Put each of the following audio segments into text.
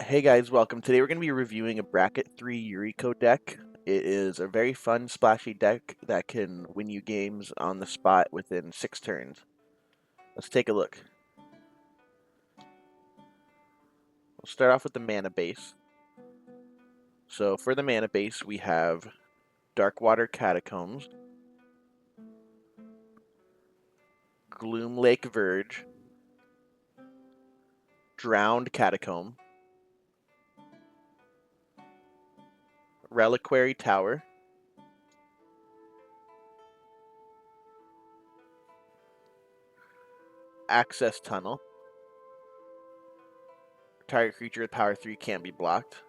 Hey guys, welcome. Today we're going to be reviewing a Bracket 3 Yuriko deck. It is a very fun, splashy deck that can win you games on the spot within 6 turns. Let's take a look. We'll start off with the mana base. So for the mana base, we have Darkwater Catacombs, Gloom Lake Verge, Drowned Catacomb, Reliquary Tower, Access Tunnel. Target creature with power 3 can't be blocked.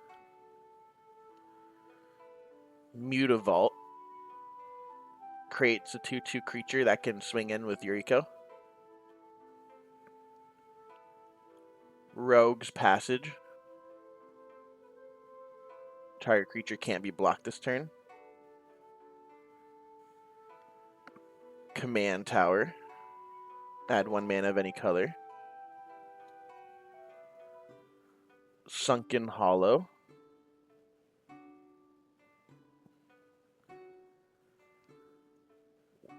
Mutavault creates a 2/2 creature that can swing in with Yuriko. Rogue's Passage. Target creature can't be blocked this turn. Command Tower. Add 1 mana of any color. Sunken Hollow.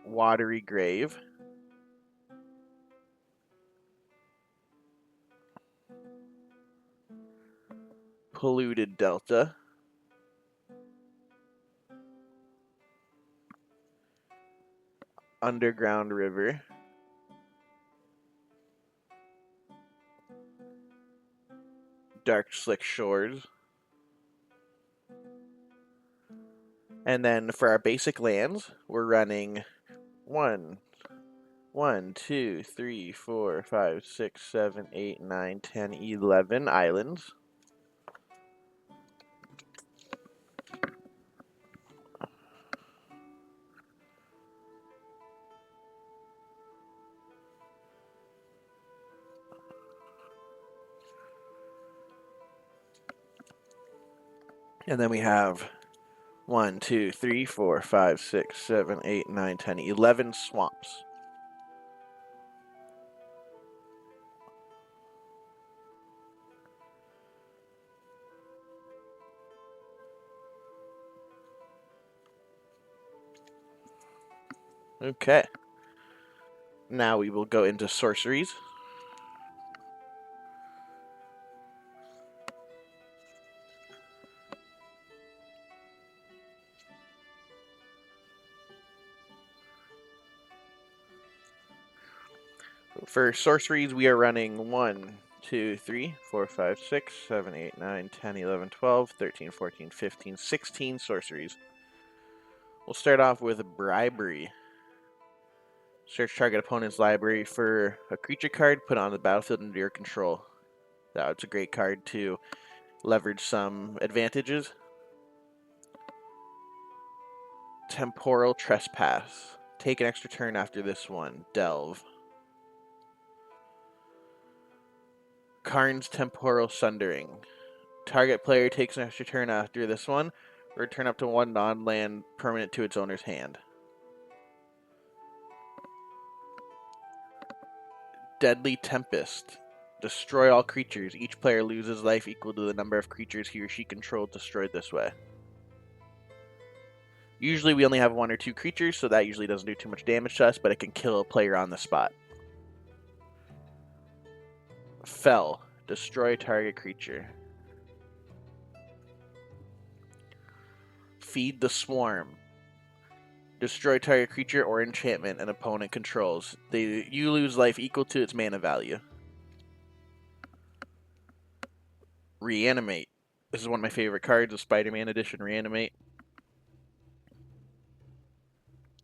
Watery Grave. Polluted Delta. Underground River. Dark Slick Shores. And then for our basic lands, we're running 1, 2, 3, 4, 5, 6, 7, 8, 9, 10, 11 islands. And then we have 1, 2, 3, 4, 5, 6, 7, 8, 9, 10, 11 swamps. Okay. Now we will go into sorceries. For sorceries, we are running 1, 2, 3, 4, 5, 6, 7, 8, 9, 10, 11, 12, 13, 14, 15, 16 sorceries. We'll start off with Bribery. Search target opponent's library for a creature card, put it on the battlefield under your control. That's a great card to leverage some advantages. Temporal Trespass. Take an extra turn after this one. Delve. Karn's Temporal Sundering. Target player takes an extra turn after this one. Return up to 1 non-land permanent to its owner's hand. Deadly Tempest. Destroy all creatures. Each player loses life equal to the number of creatures he or she controlled destroyed this way. Usually we only have 1 or 2 creatures, so that usually doesn't do too much damage to us, but it can kill a player on the spot. Fell. Destroy target creature. Feed the Swarm. Destroy target creature or enchantment an opponent controls. You lose life equal to its mana value. Reanimate. This is one of my favorite cards of Spider-Man Edition, Reanimate.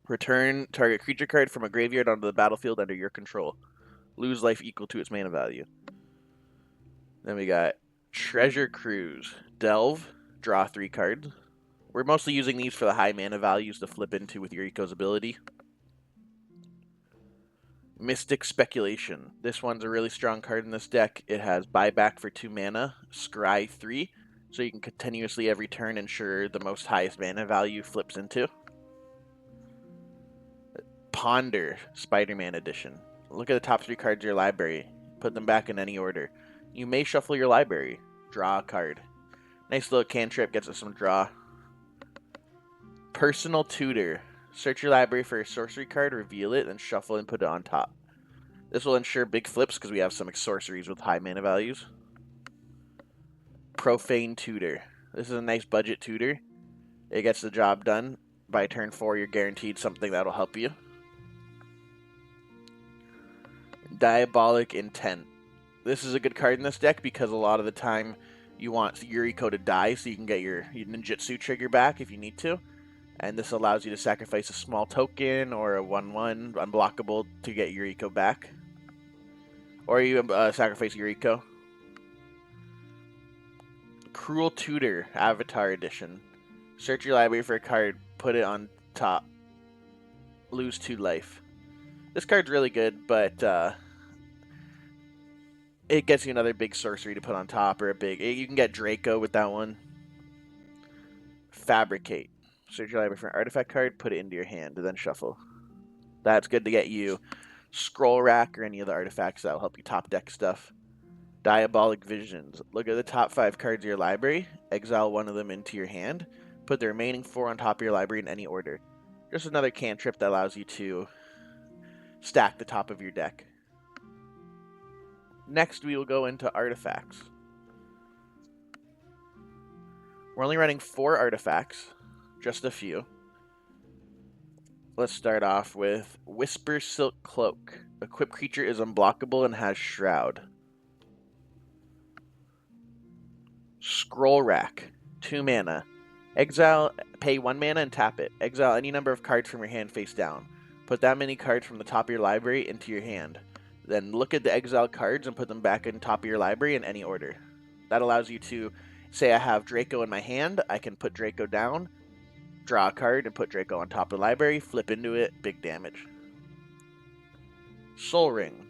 Return target creature card from a graveyard onto the battlefield under your control. Lose life equal to its mana value. Then we got Treasure Cruise. Delve. Draw 3 cards. We're mostly using these for the high mana values to flip into with Yuriko's ability. Mystic Speculation. This one's a really strong card in this deck. It has buyback for 2 mana, scry 3, so you can continuously every turn ensure the most highest mana value flips into. Ponder, Spider-Man Edition. Look at the top 3 cards of your library. Put them back in any order. You may shuffle your library. draw a card. Nice little cantrip, gets us some draw. Personal Tutor. Search your library for a sorcery card, reveal it, then shuffle and put it on top. This will ensure big flips because we have some sorceries with high mana values. Profane Tutor. This is a nice budget tutor. It gets the job done. By turn 4, you're guaranteed something that'll help you. Diabolic Intent. This is a good card in this deck because a lot of the time you want Yuriko to die so you can get your ninjutsu trigger back if you need to. And this allows you to sacrifice a small token or a 1/1 unblockable to get Yuriko back. Or you sacrifice Yuriko. Cruel Tutor Avatar Edition. Search your library for a card, put it on top. Lose 2 life. This card's really good, but it gets you another big sorcery to put on top, or a big... You can get Draco with that one. Fabricate. Search your library for an artifact card, put it into your hand, and then shuffle. That's good to get you Scroll Rack or any of the artifacts that will help you top deck stuff. Diabolic Visions. Look at the top 5 cards of your library, exile one of them into your hand, put the remaining 4 on top of your library in any order. Just another cantrip that allows you to stack the top of your deck. Next, we will go into artifacts. We're only running 4 artifacts, just a few. Let's start off with Whisper Silk Cloak. Equipped creature is unblockable and has Shroud. Scroll Rack. 2 mana. Exile, pay 1 mana and tap it. Exile any number of cards from your hand face down. Put that many cards from the top of your library into your hand. Then look at the exiled cards and put them back in top of your library in any order. That allows you to, say I have Draco in my hand, I can put Draco down, draw a card, and put Draco on top of the library, flip into it, big damage. Soul Ring.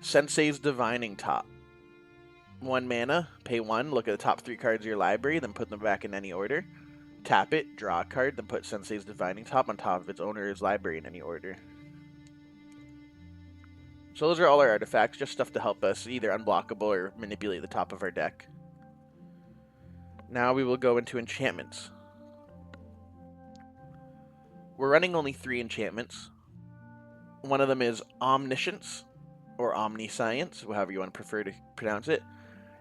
Sensei's Divining Top. 1 mana, pay 1, look at the top 3 cards of your library, then put them back in any order. Tap it, draw a card, then put Sensei's Divining Top on top of its owner's library in any order. So those are all our artifacts, just stuff to help us either unblockable or manipulate the top of our deck. Now we will go into enchantments. We're running only 3 enchantments. One of them is Omniscience, or Omniscience, however you want to prefer to pronounce it.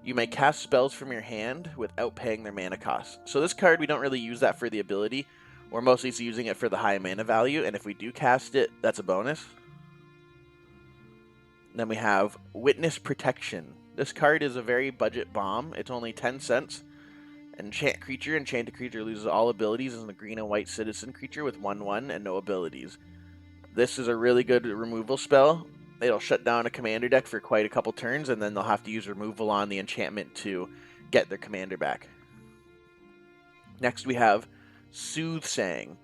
You may cast spells from your hand without paying their mana cost. So this card, we don't really use that for the ability. We're mostly using it for the high mana value, and if we do cast it, that's a bonus. Then we have Witness Protection. This card is a very budget bomb. It's only 10 cents. Enchanted creature loses all abilities as a green and white citizen creature with 1/1 and no abilities. This is a really good removal spell. It'll shut down a commander deck for quite a couple turns, and then they'll have to use removal on the enchantment to get their commander back. Next we have Soothsaying.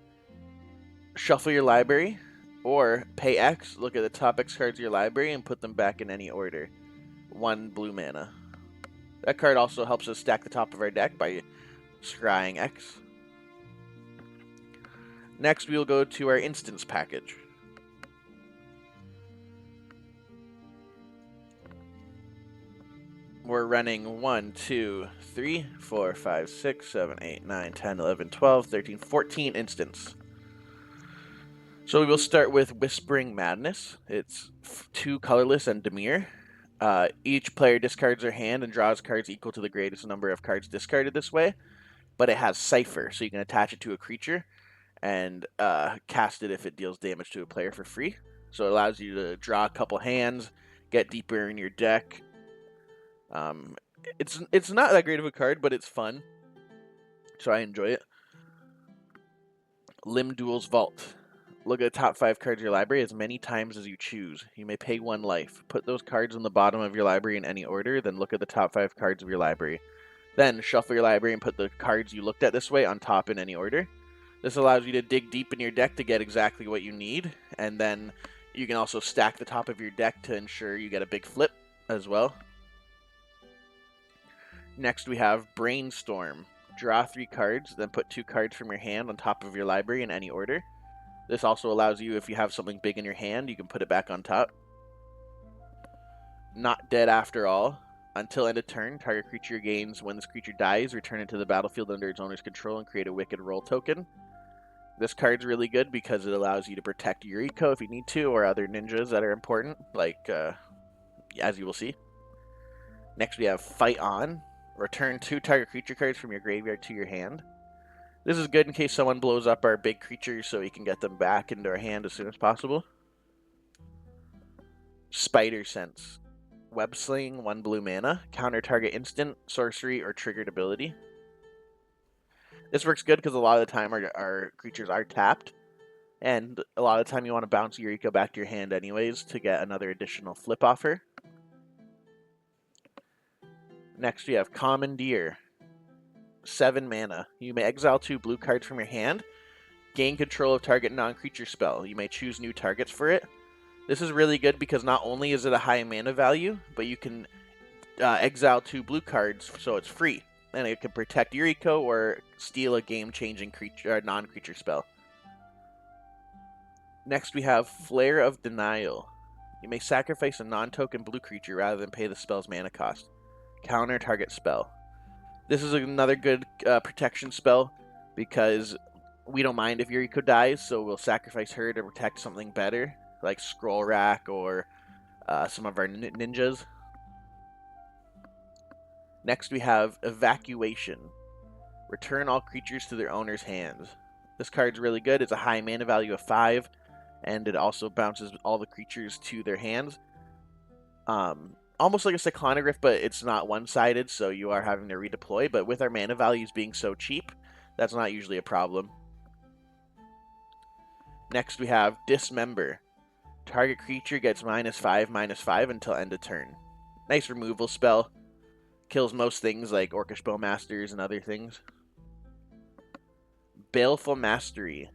Shuffle your library, or pay X, look at the top X cards of your library, and put them back in any order. 1 blue mana. That card also helps us stack the top of our deck by scrying X. Next we will go to our instance package. We're running 1, 2, 3, 4, 5, 6, 7, 8, 9, 10, 11, 12, 13, 14 instants. So we will start with Whispering Madness. It's 2 colorless and Dimir. Each player discards their hand and draws cards equal to the greatest number of cards discarded this way, but it has Cipher, so you can attach it to a creature and cast it if it deals damage to a player for free. So it allows you to draw a couple hands, get deeper in your deck. It's not that great of a card, but it's fun, so I enjoy it. Limdual's Vault. Look at the top 5 cards of your library as many times as you choose. You may pay 1 life. Put those cards on the bottom of your library in any order, then look at the top 5 cards of your library. Then shuffle your library and put the cards you looked at this way on top in any order. This allows you to dig deep in your deck to get exactly what you need, and then you can also stack the top of your deck to ensure you get a big flip as well. Next we have Brainstorm. Draw 3 cards, then put 2 cards from your hand on top of your library in any order. This also allows you, if you have something big in your hand, you can put it back on top. Not dead after all. Until end of turn, target creature gains. When this creature dies, return it to the battlefield under its owner's control and create a Wicked Roll token. This card's really good because it allows you to protect Yuriko if you need to, or other ninjas that are important, like, as you will see. Next we have Fight On. Return 2 target creature cards from your graveyard to your hand. This is good in case someone blows up our big creatures so we can get them back into our hand as soon as possible. Spider Sense. Web Sling, 1 blue mana. Counter target instant, sorcery, or triggered ability. This works good because a lot of the time our creatures are tapped. And a lot of the time you want to bounce Yuriko back to your hand anyways to get another additional flip off her. Next we have Commandeer. 7 mana. You may exile 2 blue cards from your hand. Gain control of target non-creature spell. You may choose new targets for it. This is really good because not only is it a high mana value, but you can exile 2 blue cards, so it's free. And it can protect Yuriko or steal a game-changing creature, non-creature spell. Next we have Flare of Denial. You may sacrifice a non-token blue creature rather than pay the spell's mana cost. Counter target spell. This is another good protection spell because we don't mind if Yuriko dies, so we'll sacrifice her to protect something better, like Scroll Rack or some of our ninjas. Next we have Evacuation. Return all creatures to their owner's hands. This card's really good. It's a high mana value of 5, and it also bounces all the creatures to their hands. Almost like a Cyclonoglyph, but it's not one-sided, so you are having to redeploy. But with our mana values being so cheap, that's not usually a problem. Next we have Dismember. Target creature gets -5/-5 until end of turn. Nice removal spell. Kills most things like Orcish Bowmasters and other things. Baleful Mastery.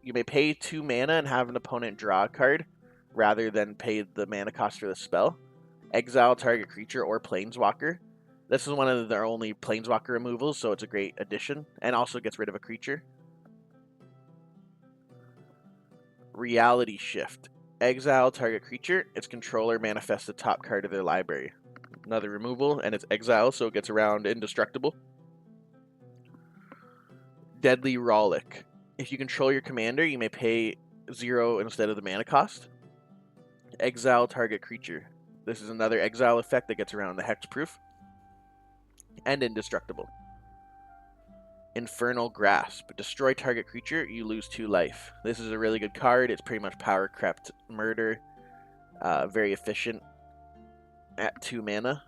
You may pay 2 mana and have an opponent draw a card, rather than pay the mana cost for the spell. Exile target creature or planeswalker. This is one of their only planeswalker removals, so it's a great addition, and also gets rid of a creature. Reality Shift. Exile target creature. Its controller manifests the top card of their library. Another removal, and it's exile, so it gets around indestructible. Deadly Rollick. If you control your commander, you may pay 0 instead of the mana cost. Exile target creature. This is another exile effect that gets around the hexproof. And indestructible. Infernal Grasp. Destroy target creature, you lose 2 life. This is a really good card. It's pretty much power crept murder. Very efficient at 2 mana.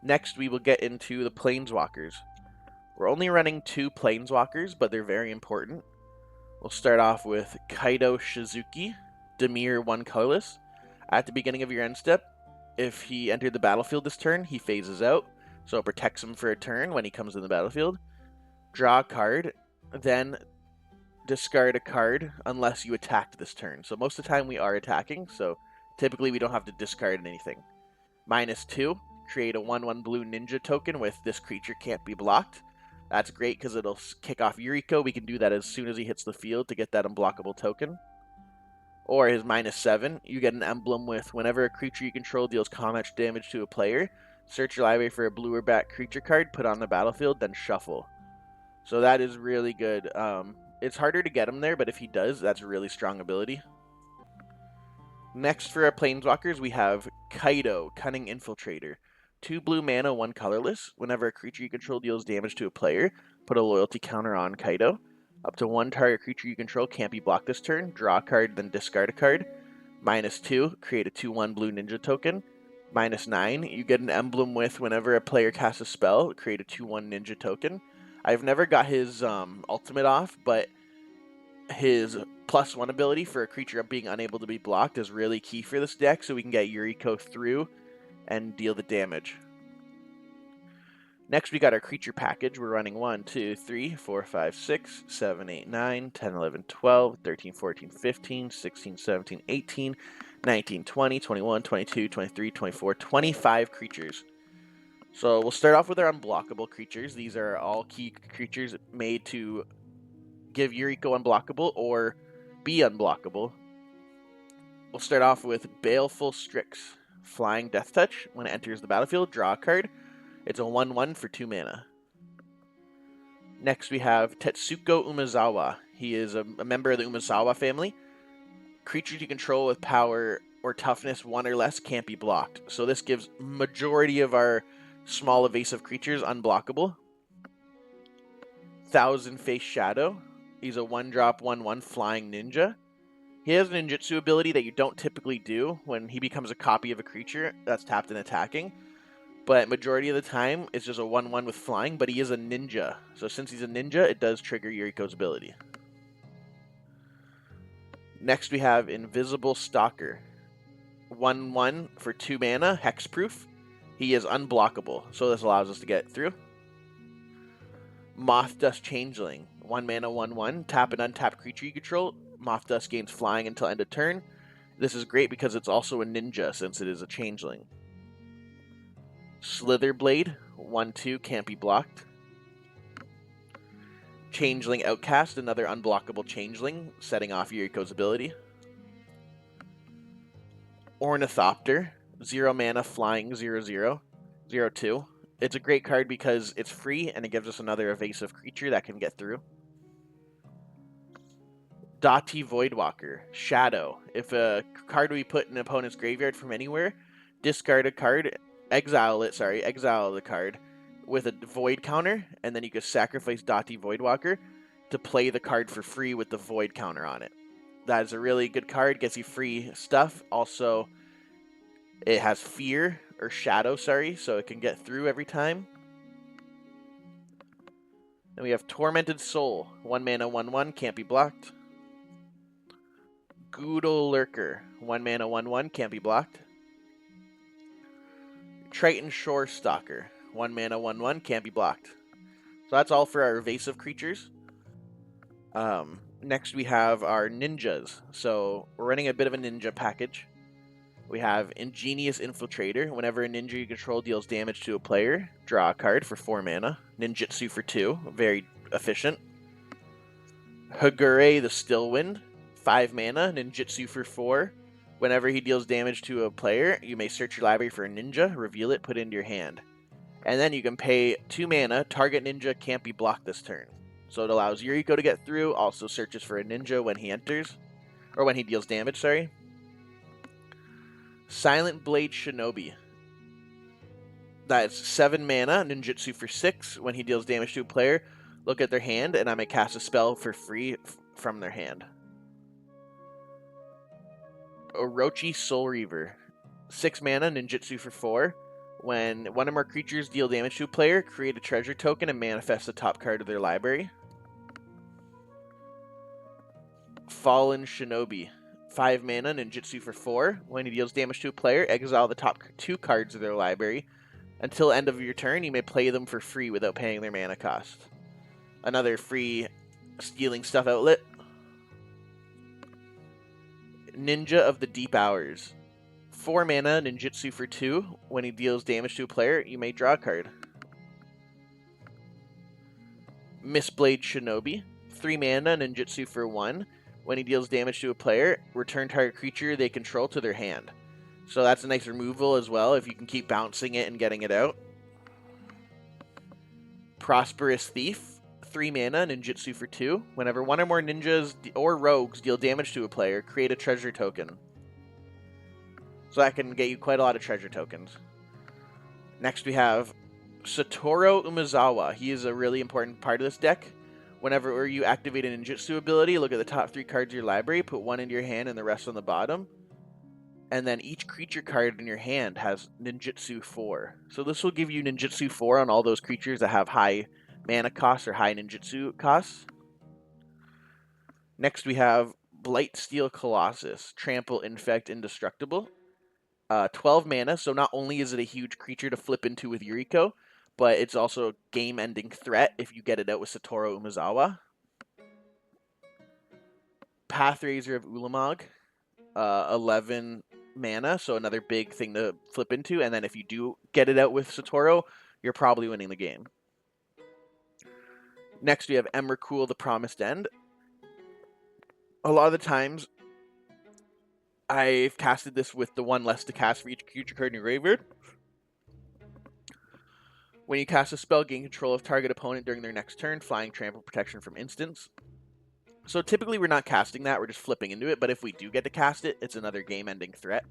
Next, we will get into the Planeswalkers. We're only running 2 Planeswalkers, but they're very important. We'll start off with Kaido Shizuki, Dimir 1 colorless. At the beginning of your end step, if he entered the battlefield this turn, he phases out, so it protects him for a turn when he comes in the battlefield. Draw a card, then discard a card unless you attacked this turn. So most of the time we are attacking, so typically we don't have to discard anything. -2, create a 1/1 blue ninja token with this creature can't be blocked. That's great because it'll kick off Yuriko. We can do that as soon as he hits the field to get that unblockable token. Or his -7, you get an emblem with whenever a creature you control deals combat damage to a player, search your library for a blue or black creature card, put on the battlefield, then shuffle. So that is really good. It's harder to get him there, but if he does, that's a really strong ability. Next for our Planeswalkers, we have Kaido, Cunning Infiltrator. 2 blue mana, 1 colorless. Whenever a creature you control deals damage to a player, put a loyalty counter on Kaido. Up to 1 target creature you control can't be blocked this turn. Draw a card, then discard a card. -2, create a 2/1 blue ninja token. -9, you get an emblem with whenever a player casts a spell, create a 2/1 ninja token. I've never got his ultimate off, but his +1 ability for a creature being unable to be blocked is really key for this deck, so we can get Yuriko through and deal the damage. Next, we got our creature package. We're running 1, 2, 3, 4, 5, 6, 7, 8, 9, 10, 11, 12, 13, 14, 15, 16, 17, 18, 19, 20, 21, 22, 23, 24, 25 creatures. So we'll start off with our unblockable creatures. These are all key creatures made to give Yuriko unblockable or be unblockable. We'll start off with Baleful Strix. Flying Death Touch. When it enters the battlefield, draw a card. It's a 1/1 for 2 mana. Next we have Tetsuko Umezawa. He is a member of the Umezawa family. Creatures you control with power or toughness 1 or less can't be blocked. So this gives majority of our small evasive creatures unblockable. Thousand Face Shadow. He's a 1-drop 1/1 flying ninja. He has a ninjutsu ability that you don't typically do when he becomes a copy of a creature that's tapped and attacking. But majority of the time, it's just a 1/1 with flying, but he is a ninja. So since he's a ninja, it does trigger Yuriko's ability. Next we have Invisible Stalker. 1/1 for 2 mana, hexproof. He is unblockable, so this allows us to get through. Moth Dust Changeling. 1 mana, 1/1. Tap an untapped creature you control. Moth Dust gains flying until end of turn. This is great because it's also a ninja since it is a changeling. Slitherblade. 1/2, can't be blocked. Changeling Outcast, another unblockable changeling, setting off Yuriko's ability. Ornithopter. 0 mana, flying, 0/0. 0/2. It's a great card because it's free and it gives us another evasive creature that can get through. Dati Voidwalker. Shadow. If a card we put in an opponent's graveyard from anywhere, discard a card, exile the card with a void counter, and then you can sacrifice Dati Voidwalker to play the card for free with the void counter on it. That is a really good card, gets you free stuff. Also, it has fear, or shadow, so it can get through every time. Then we have Tormented Soul. 1 mana, 1/1, can't be blocked. Goodle Lurker. 1 mana, 1/1, can't be blocked. Triton Shore Stalker. 1 mana, 1/1, can't be blocked. So that's all for our evasive creatures. Next we have our ninjas. So we're running a bit of a ninja package. We have Ingenious Infiltrator. Whenever a ninja you control deals damage to a player, draw a card for 4 mana. Ninjutsu for 2, very efficient. Hagure the Stillwind. 5 mana, ninjutsu for 4. Whenever he deals damage to a player, you may search your library for a ninja, reveal it, put it into your hand. And then you can pay 2 mana, target ninja can't be blocked this turn. So it allows Yuriko to get through, also searches for a ninja when he enters, or when he deals damage, Silent Blade Shinobi. That's 7 mana, ninjutsu for 6. When he deals damage to a player, look at their hand, and I may cast a spell for free from their hand. Orochi Soul Reaver. 6 mana, ninjutsu for 4. When one or more creatures deal damage to a player, create a treasure token and manifest the top card of their library. Fallen Shinobi. 5 mana, ninjutsu for 4. When he deals damage to a player, exile the top 2 cards of their library. Until end of your turn, you may play them for free without paying their mana cost. Another free stealing stuff outlet. Ninja of the Deep Hours. 4 mana, ninjutsu for 2. When he deals damage to a player, you may draw a card. Mistblade Shinobi. 3 mana, ninjutsu for 1. When he deals damage to a player, return target creature they control to their hand. So that's a nice removal as well, if you can keep bouncing it and getting it out. Prosperous Thief. 3 mana, ninjutsu for 2. Whenever one or more ninjas or rogues deal damage to a player, create a treasure token. So that can get you quite a lot of treasure tokens. Next we have Satoru Umezawa. He is a really important part of this deck. Whenever you activate a ninjutsu ability, look at the top 3 cards of your library, put 1 into your hand and the rest on the bottom. And then each creature card in your hand has ninjutsu 4. So this will give you ninjutsu 4 on all those creatures that have high mana costs or high ninjutsu costs. Next we have Blightsteel Colossus. Trample, Infect, Indestructible. 12 mana, so not only is it a huge creature to flip into with Yuriko, but it's also a game-ending threat if you get it out with Satoru Umezawa. Pathraiser of Ulamog. 11 mana, so another big thing to flip into, and then if you do get it out with Satoru, you're probably winning the game. Next we have Emrakul, the Promised End. A lot of the times, I've casted this with the one less to cast for each creature card in your graveyard. When you cast a spell, gain control of target opponent during their next turn, flying, trample, protection from instants. So typically we're not casting that, we're just flipping into it, but if we do get to cast it, it's another game-ending threat.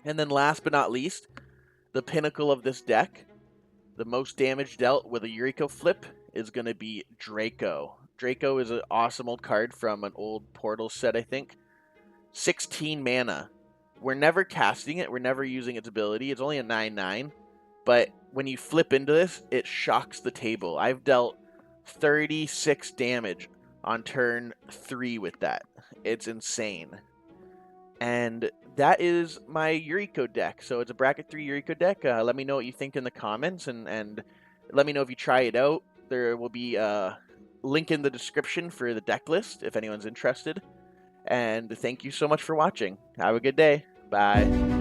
And then last but not least, the pinnacle of this deck, the most damage dealt with a Yuriko flip, is going to be Draco. Draco is an awesome old card from an old Portal set, I think. 16 mana. We're never casting it, we're never using its ability. It's only a 9/9, but when you flip into this, it shocks the table. I've dealt 36 damage on turn 3 with that. It's insane. And that is my Yuriko deck. So it's a bracket 3 Yuriko deck. Let me know what you think in the comments, and let me know if you try it out. There will be a link in the description for the deck list if anyone's interested. And thank you so much for watching. Have a good day. Bye.